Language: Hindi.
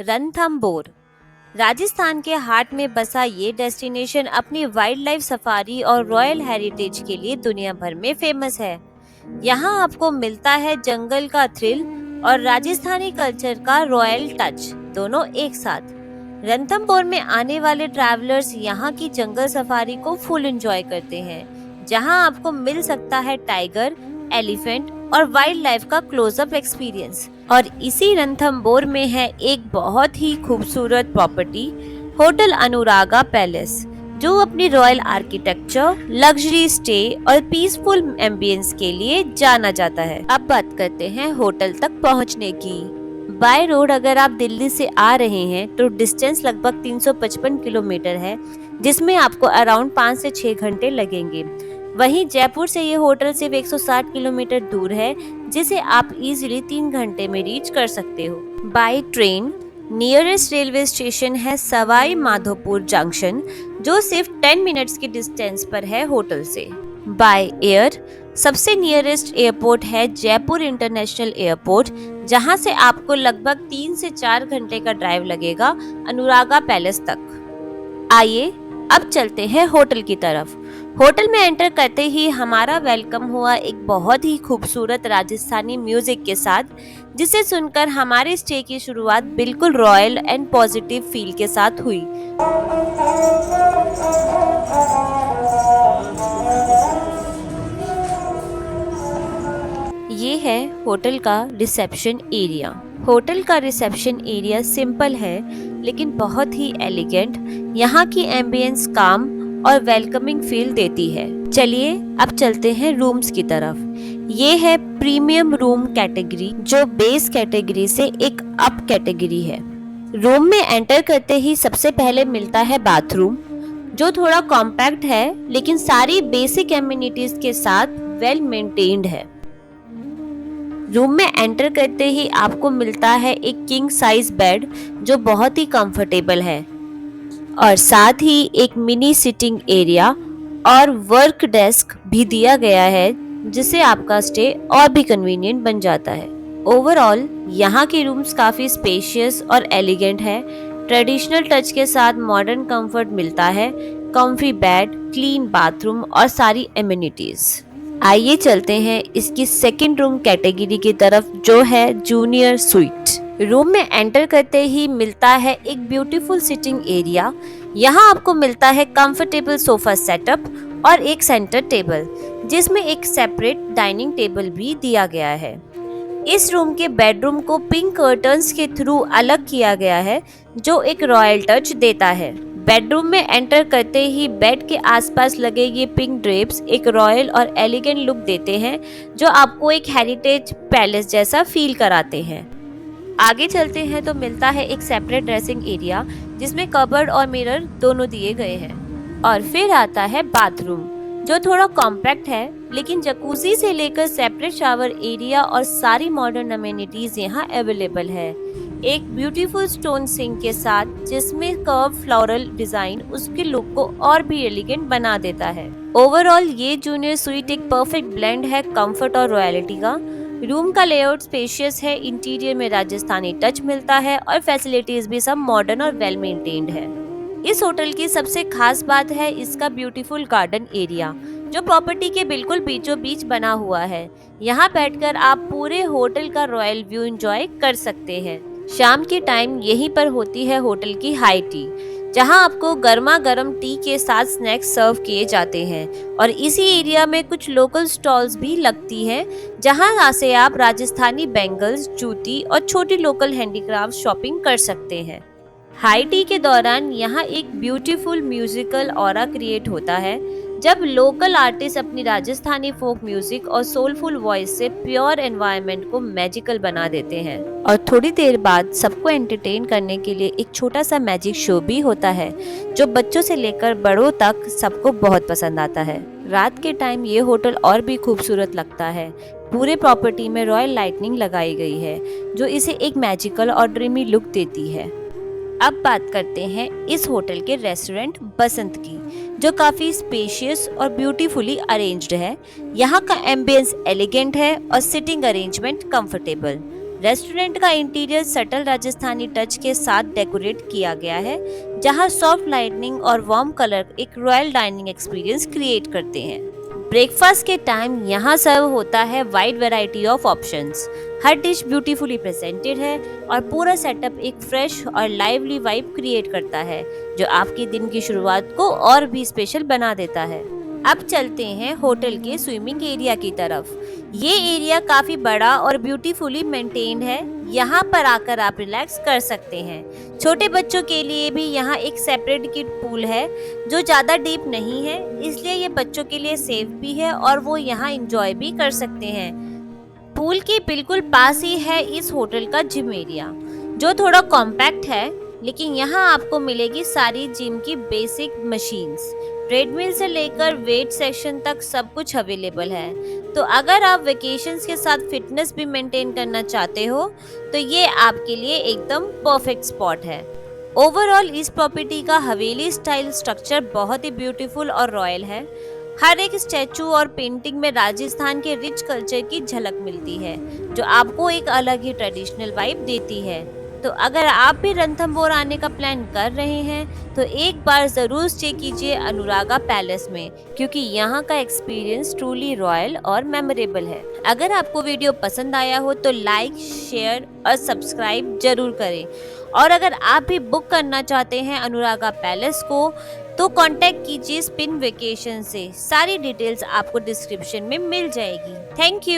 रणथंभौर राजस्थान के हार्ट में बसा ये डेस्टिनेशन अपनी वाइल्ड लाइफ सफारी और रॉयल हेरिटेज के लिए दुनिया भर में फेमस है। यहाँ आपको मिलता है जंगल का थ्रिल और राजस्थानी कल्चर का रॉयल टच, दोनों एक साथ। रणथंभौर में आने वाले ट्रैवलर्स यहाँ की जंगल सफारी को फुल एंजॉय करते हैं, जहाँ आपको मिल सकता है टाइगर, एलिफेंट और वाइल्ड लाइफ का क्लोजअप एक्सपीरियंस। और इसी रणथंभौर में है एक बहुत ही खूबसूरत प्रॉपर्टी, होटल अनुरागा पैलेस, जो अपनी रॉयल आर्किटेक्चर, लग्जरी स्टे और पीसफुल एम्बियंस के लिए जाना जाता है। अब बात करते हैं होटल तक पहुंचने की। बाय रोड अगर आप दिल्ली से आ रहे हैं तो डिस्टेंस लगभग 355 किलोमीटर है, जिसमें आपको अराउंड 5 से 6 घंटे लगेंगे। वहीं जयपुर से ये होटल सिर्फ 160 किलोमीटर दूर है, जिसे आप इजीली 3 घंटे में रीच कर सकते हो। By train nearest railway station है सवाई माधोपुर जंक्शन, जो सिर्फ 10 मिनट्स की डिस्टेंस पर है होटल से। बाय एयर सबसे नियरेस्ट एयरपोर्ट है जयपुर इंटरनेशनल एयरपोर्ट, जहां से आपको लगभग 3 से 4 घंटे का ड्राइव लगेगा अनुरागा पैलेस तक। आइए अब चलते हैं होटल की तरफ। होटल में एंटर करते ही हमारा वेलकम हुआ एक बहुत ही खूबसूरत राजस्थानी म्यूजिक के साथ, जिसे सुनकर हमारे स्टे की शुरुआत बिल्कुल रॉयल एंड पॉजिटिव फील के साथ हुई। ये है होटल का रिसेप्शन एरिया। होटल का रिसेप्शन एरिया सिंपल है लेकिन बहुत ही एलिगेंट। यहाँ की एम्बियंस काम और वेलकमिंग फील देती है। चलिए अब चलते हैं रूम्स की तरफ। ये है प्रीमियम रूम कैटेगरी, जो बेस कैटेगरी से एक अप कैटेगरी है। रूम में एंटर करते ही सबसे पहले मिलता है बाथरूम, जो थोड़ा कॉम्पैक्ट है लेकिन सारी बेसिक एमिनिटीज के साथ वेल मेंटेन्ड है। रूम में एंटर करते ही आपको मिलता है एक किंग साइज बेड, जो बहुत ही कंफर्टेबल है, और साथ ही एक मिनी सिटिंग एरिया और वर्क डेस्क भी दिया गया है, जिससे आपका स्टे और भी कन्वीनियंट बन जाता है। ओवरऑल यहाँ के रूम्स काफी स्पेशियस और एलिगेंट है। ट्रेडिशनल टच के साथ मॉडर्न कंफर्ट मिलता है, कम्फी बेड, क्लीन बाथरूम और सारी एमिनिटीज। आइए चलते हैं इसकी सेकंड रूम कैटेगरी की तरफ, जो है जूनियर स्वीट। रूम में एंटर करते ही मिलता है एक ब्यूटीफुल सिटिंग एरिया। यहाँ आपको मिलता है कंफर्टेबल सोफा सेटअप और एक सेंटर टेबल, जिसमें एक सेपरेट डाइनिंग टेबल भी दिया गया है। इस रूम के बेडरूम को पिंक कर्टन्स के थ्रू अलग किया गया है, जो एक रॉयल टच देता है। बेडरूम में एंटर करते ही बेड के आसपास लगे ये पिंक ड्रेप्स एक रॉयल और एलिगेंट लुक देते हैं, जो आपको एक हेरिटेज पैलेस जैसा फील कराते हैं। आगे चलते हैं तो मिलता है एक सेपरेट ड्रेसिंग एरिया, जिसमें कबर्ड और मिरर दोनों दिए गए हैं। और फिर आता है बाथरूम, जो थोड़ा कॉम्पैक्ट है, लेकिन जकूजी से लेकर सेपरेट शावर एरिया और सारी मॉडर्न अमेनिटीज यहाँ अवेलेबल है। एक ब्यूटीफुल स्टोन सिंक के साथ, जिसमें कर्व फ्लोरल डिजाइन उसके लुक को और भी एलिगेंट बना देता है। ओवरऑल ये जूनियर स्वीट एक परफेक्ट ब्लेंड है कंफर्ट और रॉयलिटी का। रूम का लेआउट स्पेशियस है, इंटीरियर में राजस्थानी टच मिलता है और फैसिलिटीज भी सब मॉडर्न और वेल मेंटेन्ड है। इस होटल की सबसे खास बात है इसका ब्यूटीफुल गार्डन एरिया, जो प्रॉपर्टी के बिल्कुल बीचों बीच बना हुआ है। यहाँ बैठकर आप पूरे होटल का रॉयल व्यू एंजॉय कर सकते हैं। शाम के टाइम यहीं पर होती है होटल की हाई टी, जहां आपको गर्मा गर्म टी के साथ स्नैक्स सर्व किए जाते हैं। और इसी एरिया में कुछ लोकल स्टॉल्स भी लगती हैं, जहां से आप राजस्थानी बैंगल्स, जूती और छोटी लोकल हैंडीक्राफ्ट शॉपिंग कर सकते हैं। हाई टी के दौरान यहाँ एक ब्यूटीफुल म्यूजिकल ऑरा क्रिएट होता है, जब लोकल आर्टिस्ट अपनी राजस्थानी फोक म्यूजिक और सोलफुल वॉइस से प्योर एनवायरनमेंट को मैजिकल बना देते हैं। और थोड़ी देर बाद सबको एंटरटेन करने के लिए एक छोटा सा मैजिक शो भी होता है, जो बच्चों से लेकर बड़ों तक सबको बहुत पसंद आता है। रात के टाइम ये होटल और भी खूबसूरत लगता है। पूरे प्रॉपर्टी में रॉयल लाइटनिंग लगाई गई है, जो इसे एक मैजिकल और ड्रीमी लुक देती है। अब बात करते हैं इस होटल के रेस्टोरेंट बसंत की, जो काफ़ी स्पेशियस और ब्यूटीफुली अरेंज्ड है। यहाँ का एम्बियंस एलिगेंट है और सिटिंग अरेंजमेंट कंफर्टेबल। रेस्टोरेंट का इंटीरियर सटल राजस्थानी टच के साथ डेकोरेट किया गया है, जहां सॉफ्ट लाइटनिंग और वार्म कलर एक रॉयल डाइनिंग एक्सपीरियंस क्रिएट करते हैं। ब्रेकफास्ट के टाइम यहाँ सर्व होता है wide variety of options. Her dish beautifully presented है और पूरा सेटअप एक फ्रेश और लाइवली वाइब क्रिएट करता है, जो आपके दिन की शुरुआत को और भी स्पेशल बना देता है। अब चलते हैं होटल के स्विमिंग एरिया की तरफ। ये एरिया काफी बड़ा और ब्यूटीफुली मेंटेन्ड है। यहाँ पर आकर आप रिलैक्स कर सकते हैं। छोटे बच्चों के लिए भी यहाँ एक सेपरेट किड पूल है, जो ज़्यादा डीप नहीं है, इसलिए ये बच्चों के लिए सेफ भी है और वो यहाँ इंजॉय भी कर सकते हैं। पूल के बिल्कुल पास ही है इस होटल का जिम एरिया, जो थोड़ा कॉम्पैक्ट है, लेकिन यहाँ आपको मिलेगी सारी जिम की बेसिक मशीन्स। ट्रेडमिल से लेकर वेट सेक्शन तक सब कुछ अवेलेबल है। तो अगर आप वेकेशंस के साथ फिटनेस भी मेंटेन करना चाहते हो, तो ये आपके लिए एकदम परफेक्ट स्पॉट है। ओवरऑल इस प्रॉपर्टी का हवेली स्टाइल स्ट्रक्चर बहुत ही ब्यूटीफुल और रॉयल है। हर एक स्टैचू और पेंटिंग में राजस्थान के रिच कल्चर की झलक मिलती है, जो आपको एक अलग ही ट्रेडिशनल वाइब देती है। तो अगर आप भी रणथंभौर आने का प्लान कर रहे हैं, तो एक बार ज़रूर स्टे कीजिए अनुरागा पैलेस में, क्योंकि यहाँ का एक्सपीरियंस ट्रूली रॉयल और मेमोरेबल है। अगर आपको वीडियो पसंद आया हो तो लाइक, शेयर और सब्सक्राइब जरूर करें। और अगर आप भी बुक करना चाहते हैं अनुरागा पैलेस को, तो कांटेक्ट कीजिए स्पिन वेकेशन से। सारी डिटेल्स आपको डिस्क्रिप्शन में मिल जाएगी। Thank you.